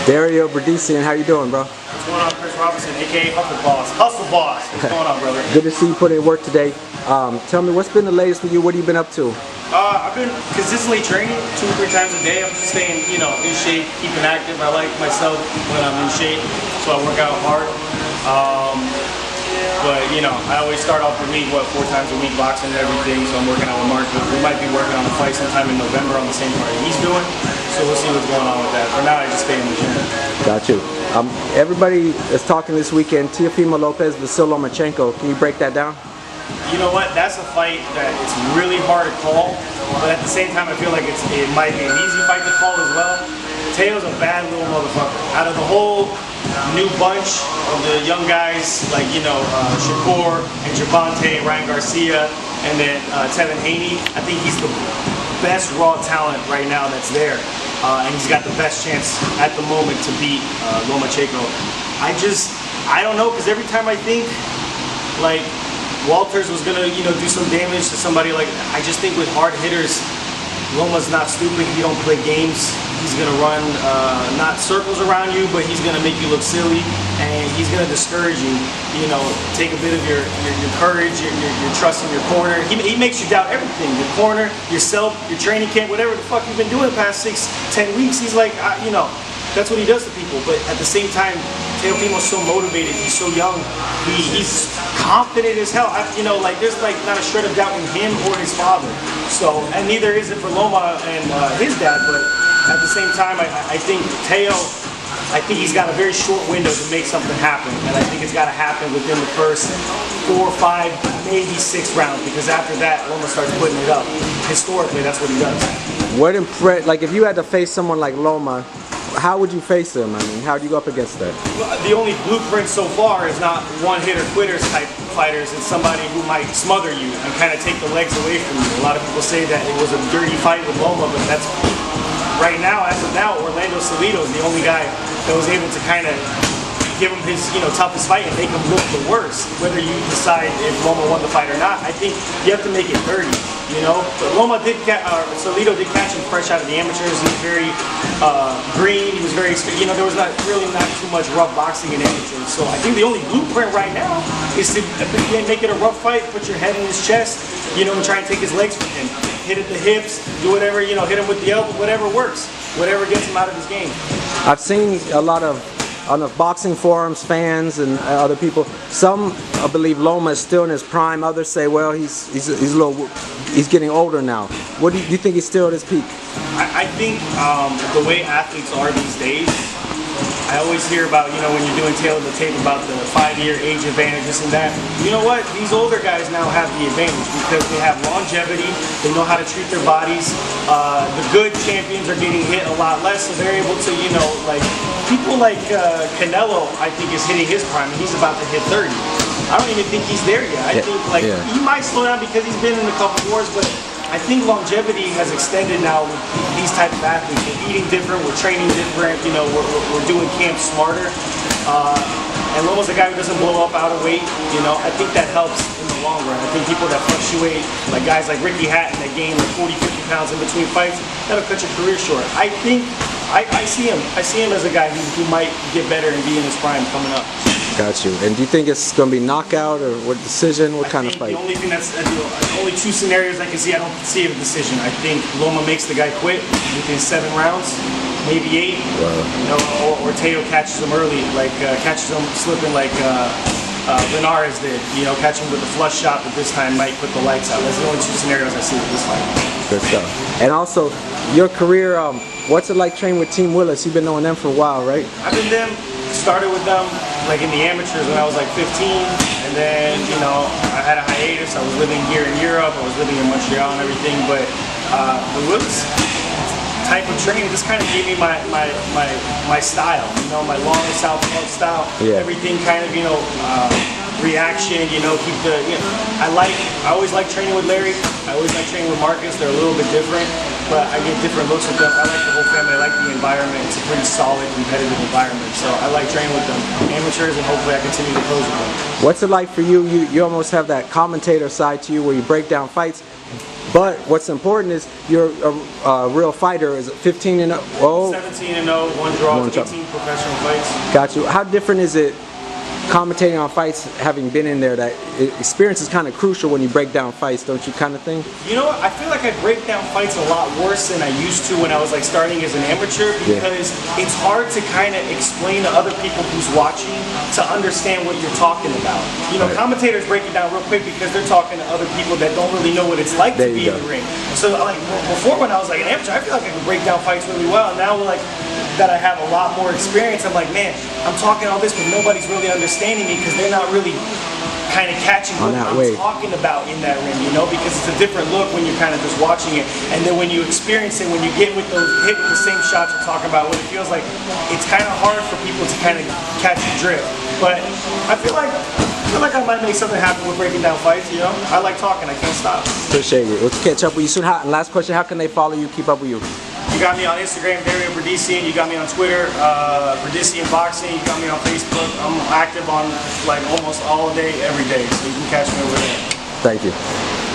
Dario, Bredicean, how you doing, bro? What's going on, Chris Robinson, aka Hustle Boss? Hustle Boss. What's going on, brother? Good to see you put in work today. Tell me, what's been the latest for you? What have you been up to? I've been consistently training 2 or 3 times a day. I'm just staying, in shape, keeping active. I like myself when I'm in shape, so I work out hard. But I always start off the week, 4 times a week, boxing and everything. So I'm working out with Mark. We might be working on a fight sometime in November on the same card he's doing. So we'll see what's going on with that. For now, I just stay in the gym. Got you. Everybody is talking this weekend. Teofimo, Lopez, Vasyl, Lomachenko. Can you break that down? You know what? That's a fight that it's really hard to call. But at the same time, I feel like it might be an easy fight to call as well. Teo's a bad little motherfucker. Out of the whole new bunch of the young guys, like, Shakur and Javante, Ryan Garcia, and then Tevin Haney, I think he's the best raw talent right now that's there. And he's got the best chance at the moment to beat Lomachenko. I don't know, because every time I think, like, Walters was gonna, do some damage to somebody, like, I just think with hard hitters, Loma's not stupid. He don't play games. He's gonna run not circles around you, but he's gonna make you look silly, and he's gonna discourage you. Take a bit of your courage, your trust in your corner. He makes you doubt everything. Your corner, yourself, your training camp, whatever the fuck you've been doing the past 6-10 weeks. He's like, that's what he does to people. But at the same time, Teofimo's so motivated. He's so young. He's confident as hell. There's not a shred of doubt in him or his father. So, and neither is it for Loma and his dad. But at the same time, I think Teo, he's got a very short window to make something happen. And I think it's got to happen within the first 4, 5, maybe 6 rounds. Because after that, Loma starts putting it up. Historically, that's what he does. If you had to face someone like Loma, how would you face him? I mean, how do you go up against that? Well, the only blueprint so far is not one-hitter quitters type fighters. It's somebody who might smother you and kind of take the legs away from you. A lot of people say that it was a dirty fight with Loma, but that's right now, as of now, Orlando Salido is the only guy that was able to kind of give him his toughest fight and make him look the worst. Whether you decide if Loma won the fight or not, I think you have to make it dirty. But Salido did catch him fresh out of the amateurs. He was very green. He was very, there was not too much rough boxing in amateurs. So I think the only blueprint right now is to make it a rough fight, put your head in his chest, and try and take his legs from him. Hit at the hips, do whatever, hit him with the elbow, whatever works, whatever gets him out of his game. I've seen a lot of on the boxing forums, fans and other people. Some believe Loma is still in his prime. Others say, well, he's getting older now. What do you think he's still at his peak? I think the way athletes are these days, I always hear about, when you're doing tail of the tape about the 5-year age advantage, this and that. You know what? These older guys now have the advantage because they have longevity. They know how to treat their bodies. The good champions are getting hit a lot less, so they're able to, people like Canelo, I think, is hitting his prime, and he's about to hit 30. I don't even think he's there yet. I think, he might slow down because he's been in a couple wars, but I think longevity has extended now with these type of athletes. We're eating different, we're training different, we're doing camps smarter. And Loma's a guy who doesn't blow up out of weight, I think that helps in the long run. I think people that fluctuate, like guys like Ricky Hatton that gain like 40, 50 pounds in between fights, that'll cut your career short. I think, I see him as a guy who might get better and be in his prime coming up. Got you. And do you think it's going to be knockout or what decision? What kind of fight? The only thing only 2 scenarios I can see. I don't see a decision. I think Loma makes the guy quit within 7 rounds, maybe 8. Wow. Or Teo catches him early, catches him slipping like Linares did. Catch him with a flush shot, but this time might put the lights out. That's the only 2 scenarios I see with this fight. Good stuff. And also, your career, what's it like training with Team Willis? You've been knowing them for a while, right? I've been started with them like in the amateurs when I was like 15, and then I had a hiatus. I was living here in Europe, I was living in Montreal and everything, but the Willis type of training just kind of gave me my style, my long southpaw style. Yeah. Everything kind of reaction, keep the I always like training with Larry. I always like training with Marcus. They're a little bit different, but I get different looks with them. I like the whole family. I like the environment. It's a pretty solid, competitive environment. So I like training with them, amateurs, and hopefully I continue to pose with them. What's it like for you? You almost have that commentator side to you where you break down fights. But what's important is you're a real fighter. Is 15 and 0? 17 and 0, one draw, One 18 professional fights. Got you. How different is it commentating on fights, having been in there? That experience is kind of crucial when you break down fights, don't you? Kind of thing. You know what? I feel like I break down fights a lot worse than I used to when I was like starting as an amateur, because it's hard to kind of explain to other people who's watching to understand what you're talking about. You know, commentators break it down real quick because they're talking to other people that don't really know what it's like to be in the ring. So like before, when I was like an amateur, I feel like I could break down fights really well, and now like that I have a lot more experience, I'm like, man, I'm talking all this, but nobody's really understanding me because they're not really kind of catching what I'm talking about in that ring, you know, because it's a different look when you're kind of just watching it, and then when you experience it, when you get with those hit with the same shots you're talking about, what it feels like, it's kind of hard for people to kind of catch the drift. But I feel like I might make something happen with breaking down fights, you know. I like talking, I can't stop. Appreciate it. Let's catch up with you soon. And last question, how can they follow you, keep up with you? You got me on Instagram, Dario Bredicean. You got me on Twitter, Bredicean Boxing. You got me on Facebook. I'm active on like almost all day, every day. So you can catch me over there. Thank you.